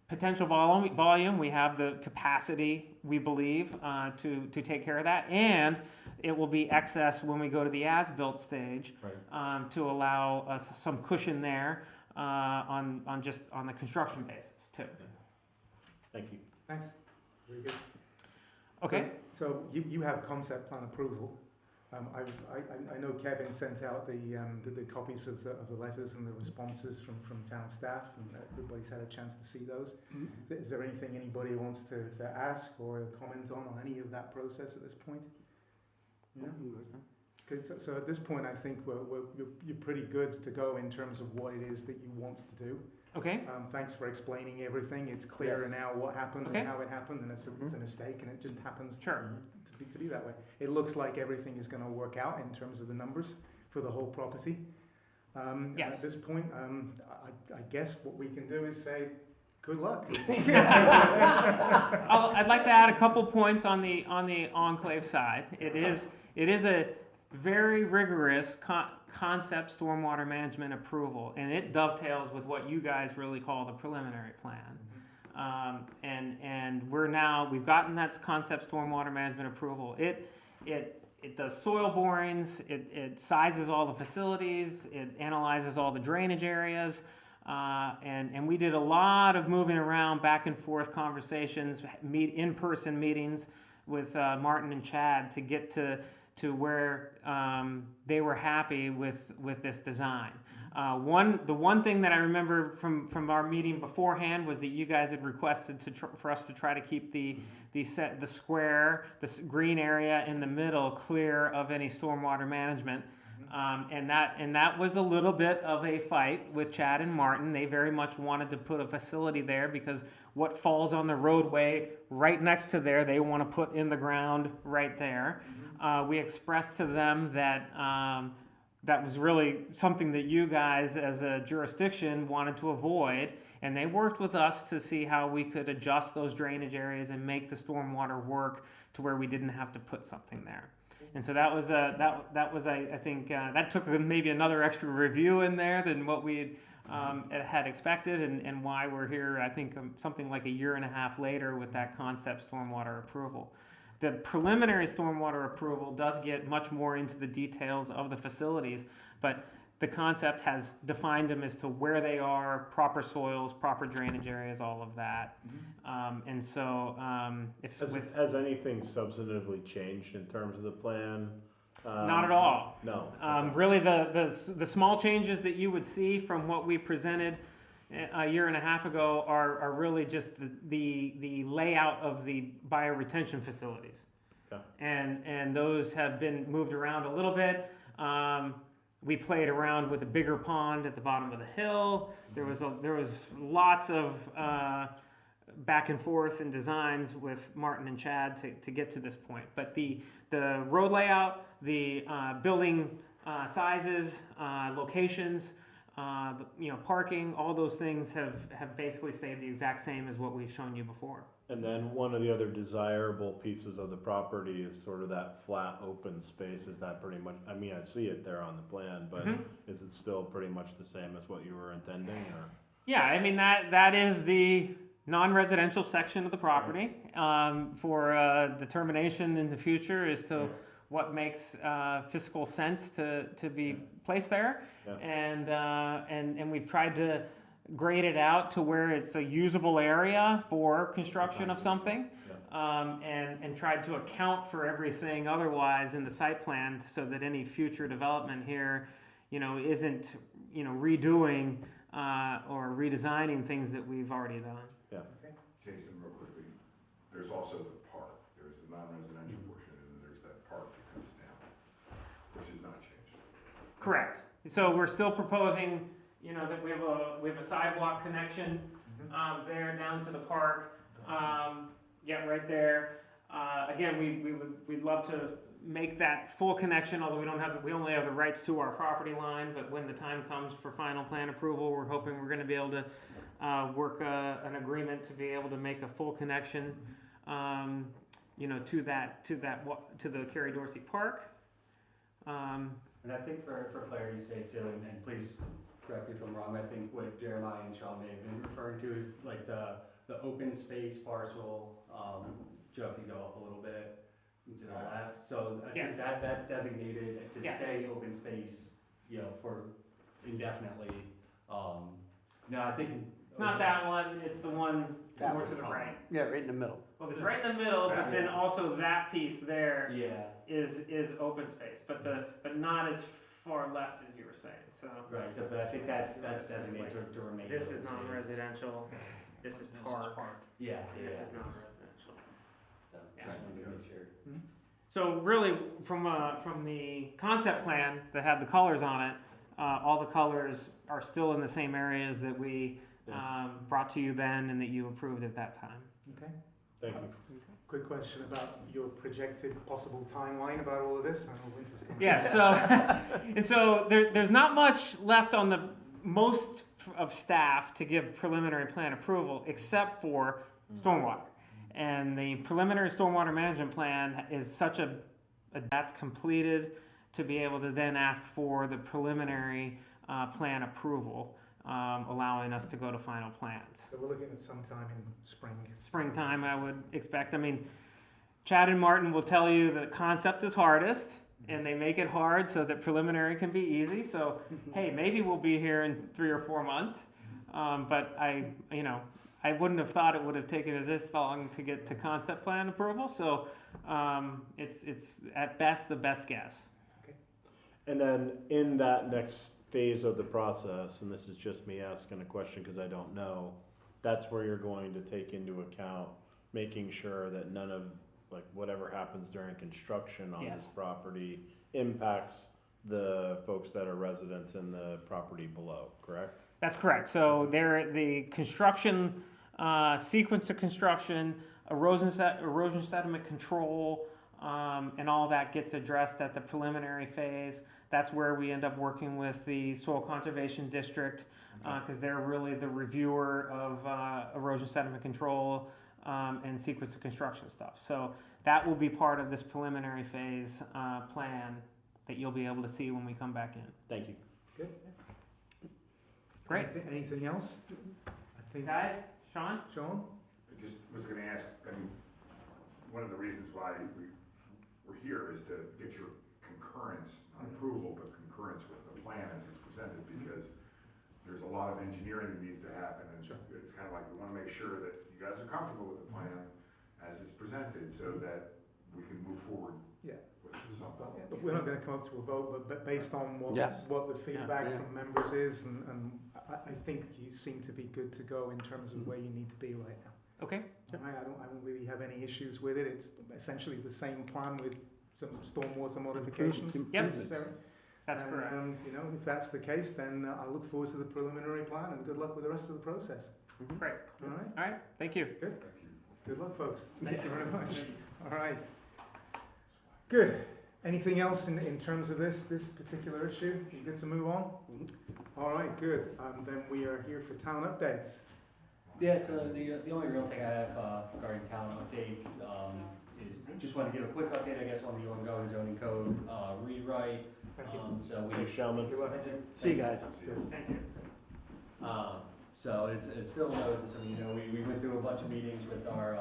potential volume, we have the capacity, we believe, to take care of that, and it will be excess when we go to the as-built stage, Right. to allow us some cushion there on the construction basis too. Thank you. Thanks. Very good. Okay. So you have concept plan approval. I know Kevin sent out the copies of the letters and the responses from town staff, and everybody's had a chance to see those. Mm-hmm. Is there anything anybody wants to ask or comment on any of that process at this point? No? Good. So at this point, I think you're pretty good to go in terms of what it is that you want to do. Okay. Thanks for explaining everything. It's clearer now what happened Okay. and how it happened, and it's a mistake, and it just happens Sure. to be that way. It looks like everything is going to work out in terms of the numbers for the whole property. Yes. At this point, I guess what we can do is say, Good luck. I'd like to add a couple points on the enclave side. It is a very rigorous concept stormwater management approval, and it dovetails with what you guys really call the preliminary plan. And we've gotten that concept stormwater management approval. It does soil borings. It sizes all the facilities. It analyzes all the drainage areas. And we did a lot of moving around, back and forth conversations, in-person meetings with Martin and Chad to get to where they were happy with this design. The one thing that I remember from our meeting beforehand was that you guys had requested for us to try to keep the square, the green area in the middle clear of any stormwater management. And that was a little bit of a fight with Chad and Martin. They very much wanted to put a facility there because what falls on the roadway right next to there, they want to put in the ground right there. We expressed to them that that was really something that you guys as a jurisdiction wanted to avoid, and they worked with us to see how we could adjust those drainage areas and make the stormwater work to where we didn't have to put something there. And so that was I think that took maybe another extra review in there than what we had expected, and why we're here. I think something like a year and a half later with that concept stormwater approval. The preliminary stormwater approval does get much more into the details of the facilities, but the concept has defined them as to where they are, proper soils, proper drainage areas, all of that. And so Has anything substantively changed in terms of the plan? Not at all. No. Really, the small changes that you would see from what we presented a year and a half ago are really just the layout of the bioretention facilities. Okay. And those have been moved around a little bit. We played around with a bigger pond at the bottom of the hill. There was lots of back and forth and designs with Martin and Chad to get to this point. But the road layout, the building sizes, locations, parking, all those things have basically stayed the exact same as what we've shown you before. And then one of the other desirable pieces of the property is sort of that flat open space. Is that pretty much, I mean, I see it there on the plan, but is it still pretty much the same as what you were intending? Or? Yeah, I mean, that is the non-residential section of the property for determination in the future as to what makes fiscal sense to be placed there. Yeah. And we've tried to grade it out to where it's a usable area for construction of something, and tried to account for everything otherwise in the site plan so that any future development here, isn't, redoing or redesigning things that we've already done. Yeah. Jason, real quickly, there's also the park. There's the non-residential portion, and then there's that park that comes down, which has not changed. Correct. So we're still proposing, that we have a sidewalk connection there down to the park. Right there. Again, we'd love to make that full connection, although we only have the rights to our property line. But when the time comes for final plan approval, we're hoping we're going to be able to work an agreement to be able to make a full connection, to the Carrie Dorsey Park. And I think for clarity's sake too, and please correct me if I'm wrong, I think what Jeremiah and Sean may have been referring to is like the open space parcel. Joe, if you go up a little bit to the left. So I think that's designated to stay open space, for indefinitely. No, I think It's not that one, it's the one That more one. to the right. Yeah, right in the middle. Well, it's right in the middle, but then also that piece there is open space, but not as far left as you were saying, so. Right, but I think that's designated to remain. This is open space. non-residential, this is park, Yeah, this yeah. is non-residential. So, just wanted to make sure. So really, from the concept plan that had the colors on it, all the colors are still in the same areas that we brought to you then and that you approved at that time. Okay. Thank you. Quick question about your projected possible timeline about all of this. I know winter's coming. Yeah, so there's not much left on the most of staff to give preliminary plan approval except for stormwater. And the preliminary stormwater management plan is such that's completed to be able to then ask for the preliminary plan approval, allowing us to go to final plans. So we're looking at sometime in spring. Springtime, I would expect. I mean, Chad and Martin will tell you the concept is hardest, and they make it hard so that preliminary can be easy. So, hey, maybe we'll be here in 3 or 4 months. But I wouldn't have thought it would have taken us this long to get to concept plan approval. So, it's at best the best guess. And then in that next phase of the process, and this is just me asking a question because I don't know, that's where you're going to take into account making sure that none of whatever happens during construction on this property impacts the folks that are residents in the property below, correct? That's correct. So the construction sequence of construction, erosion sediment control, and all that gets addressed at the preliminary phase. That's where we end up working with the Soil Conservation District because they're really the reviewer of erosion sediment control and sequence of construction stuff. So that will be part of this preliminary phase plan that you'll be able to see when we come back in. Thank you. Good. Great. Anything else? I think. Guys, Sean? I just was gonna ask, I mean, one of the reasons why we're here is to get your concurrence, not approval, but concurrence with the plan as it's presented, because there's a lot of engineering that needs to happen, and it's kind of like, we wanna make sure that you guys are comfortable with the plan as it's presented, so that we can move forward with something. Yeah, but we're not going to come up to a vote, but based on what the feedback Yeah. from members is, and I think you seem to be good to go in terms of where you need to be right now. Okay. I don't really have any issues with it. It's essentially the same plan with some stormwater modifications. Yep. necessary. That's correct. If that's the case, then I look forward to the preliminary plan, and good luck with the rest of the process. Great. All right. All right. Thank you. Good. Good luck, folks. Thank you very much. All right. Good. Anything else in terms of this particular issue? You good to move on? All right, good. Then we are here for town updates. Yeah, so the only real thing I have regarding town updates is just want to give a quick update, I guess, on the ongoing zoning code rewrite. Thank you. So we Thanks, Shelman. You're welcome. See you guys. Thank you. So as Phil knows, and some of you know, we went through a bunch of meetings with our,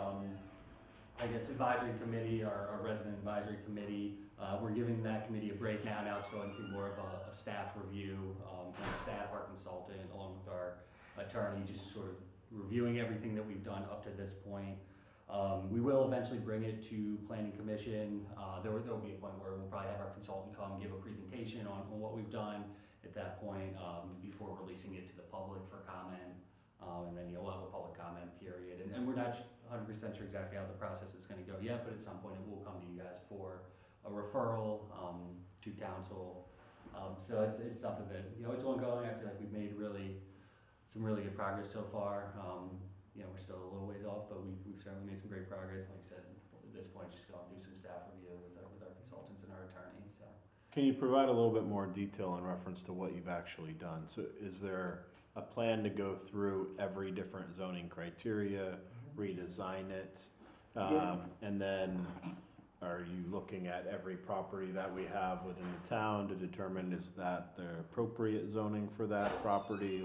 I guess, advisory committee, our resident advisory committee. We're giving that committee a break now. Now it's going through more of a staff review. Our staff, our consultant, along with our attorney, just sort of reviewing everything that we've done up to this point. We will eventually bring it to Planning Commission. There will be a point where we'll probably have our consultant come give a presentation on what we've done at that point before releasing it to the public for comment. And then you'll have a public comment period. And we're not 100% sure exactly how the process is going to go yet, but at some point it will come to you guys for a referral to council. So it's something that, it's ongoing. I feel like we've made some really good progress so far. We're still a little ways off, but we've certainly made some great progress. Like I said, at this point, just going through some staff review with our consultants and our attorney. So. Can you provide a little bit more detail in reference to what you've actually done? So is there a plan to go through every different zoning criteria, redesign it? And then are you looking at every property that we have within the town to determine is that the appropriate zoning for that property?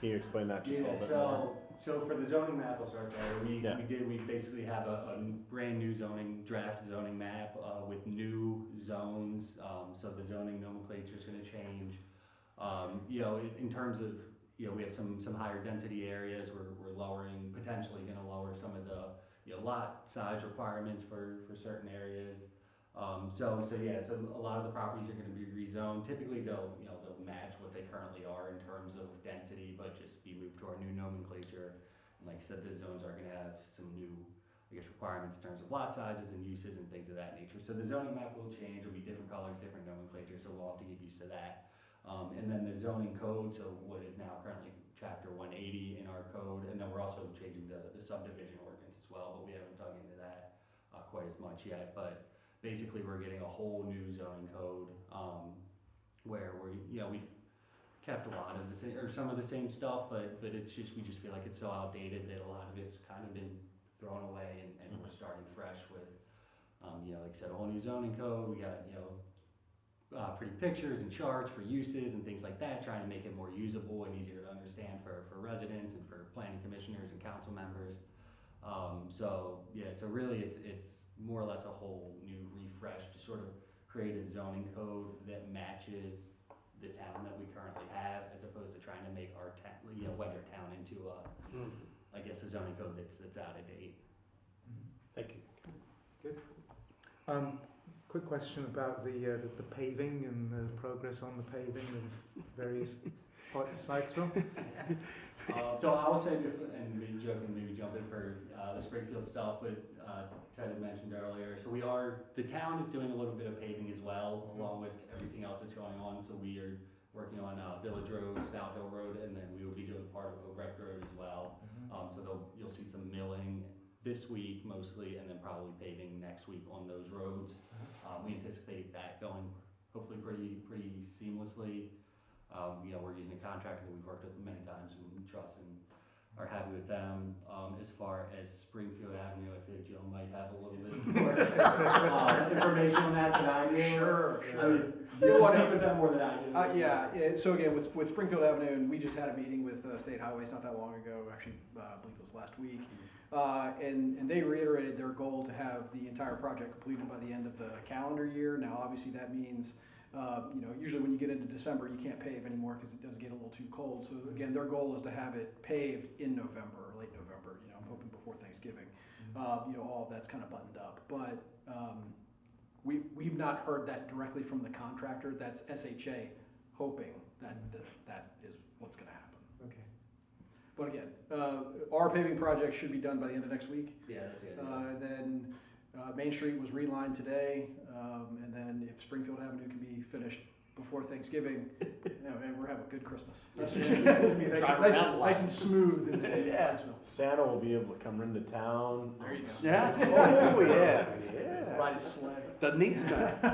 Can you explain that just a little bit more? So for the zoning map, I'll start there. We basically have a brand new draft zoning map with new zones. So the zoning nomenclature is going to change. In terms of, we have some higher density areas. We're potentially going to lower some of the lot size requirements for certain areas. So a lot of the properties are going to be rezoned. Typically, they'll match what they currently are in terms of density, but just be moved to our new nomenclature. And like I said, the zones are going to have some new, requirements in terms of lot sizes and uses and things of that nature. So the zoning map will change. It'll be different colors, different nomenclature. So we'll have to get used to that. And then the zoning code, so what is now currently Chapter 180 in our code, and then we're also changing the subdivision ordinance as well, but we haven't dug into that quite as much yet. But basically, we're getting a whole new zoning code where we've kept a lot of the same, or some of the same stuff, but it's just, we just feel like it's so outdated that a lot of it's kind of been thrown away, and we're starting fresh with, like I said, a whole new zoning code. We got, pretty pictures and charts for uses and things like that, trying to make it more usable and easier to understand for residents and for planning commissioners and council members. So really it's more or less a whole new refresh to sort of create a zoning code that matches the town that we currently have, as opposed to trying to make our town, wedge our town into I guess a zoning code that's out of date. Thank you. Good. Quick question about the paving and the progress on the paving of various parts of Sykesville. So I will say, and maybe Joe can maybe jump in for the Springfield stuff, but Ted had mentioned earlier, so the town is doing a little bit of paving as well, along with everything else that's going on. So we are working on Village Road, Stout Hill Road, and then we will be doing part of Obrecht Road as well. So you'll see some milling this week mostly, and then probably paving next week on those roads. We anticipate that going hopefully pretty seamlessly. We're using a contractor that we've worked with many times and we trust and are happy with them. As far as Springfield Avenue, I feel like Joe might have a little bit more information on that than I do. Sure. I mean, you'll speak with them more than I do. Yeah, so again, with Springfield Avenue, and we just had a meeting with State Highways not that long ago, actually, I believe it was last week. And they reiterated their goal to have the entire project completed by the end of the calendar year. Now, obviously, that means, usually when you get into December, you can't pave anymore because it does get a little too cold. So again, their goal is to have it paved in November or late November. I'm hoping before Thanksgiving. All of that's kind of buttoned up. But we've not heard that directly from the contractor. That's SHA hoping that is what's going to happen. Okay. But again, our paving project should be done by the end of next week. Yeah, that's it. Then Main Street was relined today, and then if Springfield Avenue can be finished before Thanksgiving, man, we're having a good Christmas. That's for sure. It's gonna be nice and smooth in Sykesville. Santa will be able to come into town. There you go. Yeah. Oh yeah. Ride his sleigh. The neat stuff. All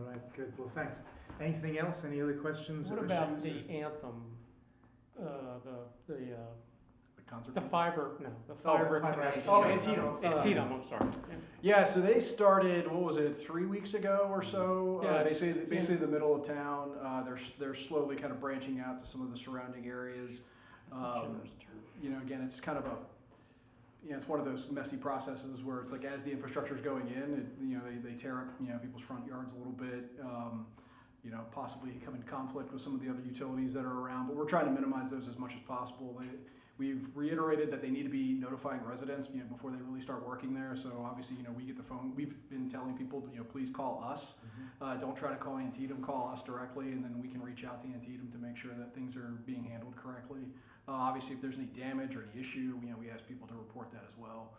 right, good. Well, thanks. Anything else? Any other questions? What or about issues? the anthem, The concert. the fiber connection? Oh, Antietam. Antietam, I'm sorry. Yeah, so they started, 3 weeks ago or so? Yeah, Basically the middle of town. They're slowly kind of branching out to some of the surrounding areas. Again, it's kind of it's one of those messy processes where it's like as the infrastructure is going in, they tear up, people's front yards a little bit. Possibly come in conflict with some of the other utilities that are around, but we're trying to minimize those as much as possible. We've reiterated that they need to be notifying residents, before they really start working there. So obviously, we get the phone. We've been telling people, please call us. Don't try to call Antietam. Call us directly, and then we can reach out to Antietam to make sure that things are being handled correctly. Obviously, if there's any damage or any issue, we ask people to report that as well.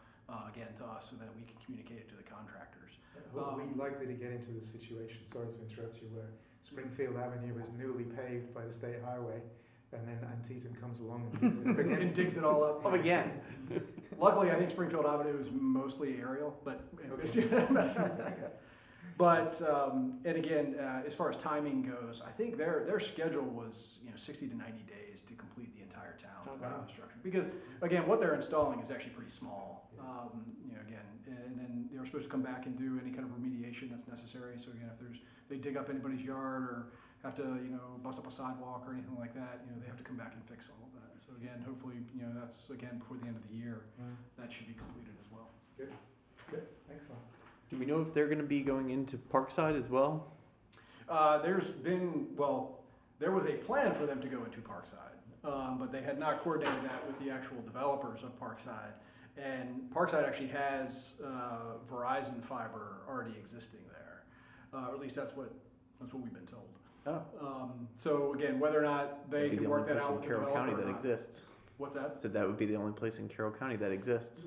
Again, to us, so that we can communicate it to the contractors. Are we likely to get into the situation, sorry to interrupt you, where Springfield Avenue is newly paved by the state highway, and then Antietam comes along and digs it up again? And digs it all up. Again. Luckily, I think Springfield Avenue is mostly aerial, but and again, as far as timing goes, I think their schedule was 60 to 90 days to complete the entire town infrastructure. Because again, what they're installing is actually pretty small. And then they're supposed to come back and do any kind of remediation that's necessary. So again, if they dig up anybody's yard or have to bust up a sidewalk or anything like that, they have to come back and fix all of that. So again, hopefully that's again before the end of the year. That should be completed as well. Good, excellent. Do we know if they're going to be going into Parkside as well? There was a plan for them to go into Parkside, but they had not coordinated that with the actual developers of Parkside. And Parkside actually has Verizon fiber already existing there, or at least that's what we've been told. So again, whether or not they can work that out in Carroll County that exists. What's that? So that would be the only place in Carroll County that exists.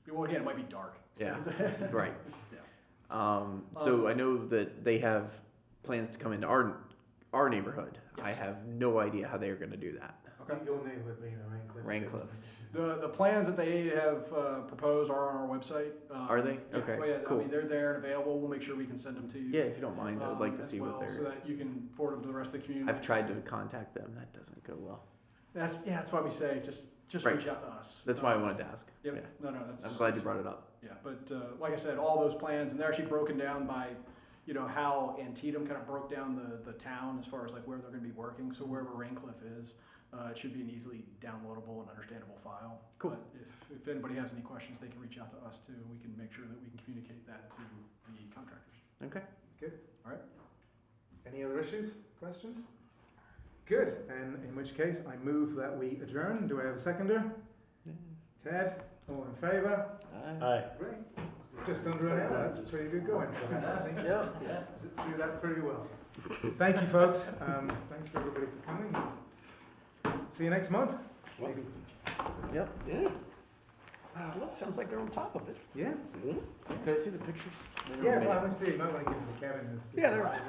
Well, again, it might be dark. Yeah, right. Yeah. So I know that they have plans to come into our our neighborhood. I Yes. have no idea how they are going to do that. Okay. Your neighborhood being the Raincliffe. The plans that they have proposed are on our website. Are they? Yeah, Okay, well, yeah, cool. I mean, they're there and available. We'll make sure we can send them to you. Yeah, if you don't mind, I would like to as see what well, so they're. that you can forward them to the rest of the community. I've tried to contact them. That doesn't go well. That's why we say just Right. reach out to us. That's why I wanted to ask. Yep. Yeah. No, that's. I'm glad you brought it up. Yeah, but like I said, all those plans, and they're actually broken down by, you know, how Antietam kind of broke down the town as far as like where they're going to be working. So wherever Raincliffe is, it should be an easily downloadable and understandable file. Cool. But if anybody has any questions, they can reach out to us too. We can make sure that we can communicate that to the contractors. Okay. Any other issues, questions? Good, and in which case I move that we adjourn. Do I have a seconder? Ted, all in favour? Aye. Great. Just under an hour, that's pretty good going. Yeah. Do that pretty well. Thank you, folks. Thanks for everybody for coming. See you next month. Maybe. Yep. Yeah. Well, it sounds like they're on top of it. Yeah. Can I see the pictures? Yeah, well, let's see. You might want to give them to Kevin. Yeah, they're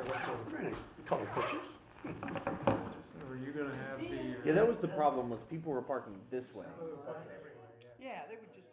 very nice. Color pictures. So are you going to have the? Yeah, that was the problem. Was people were parking this way. Yeah, they would just.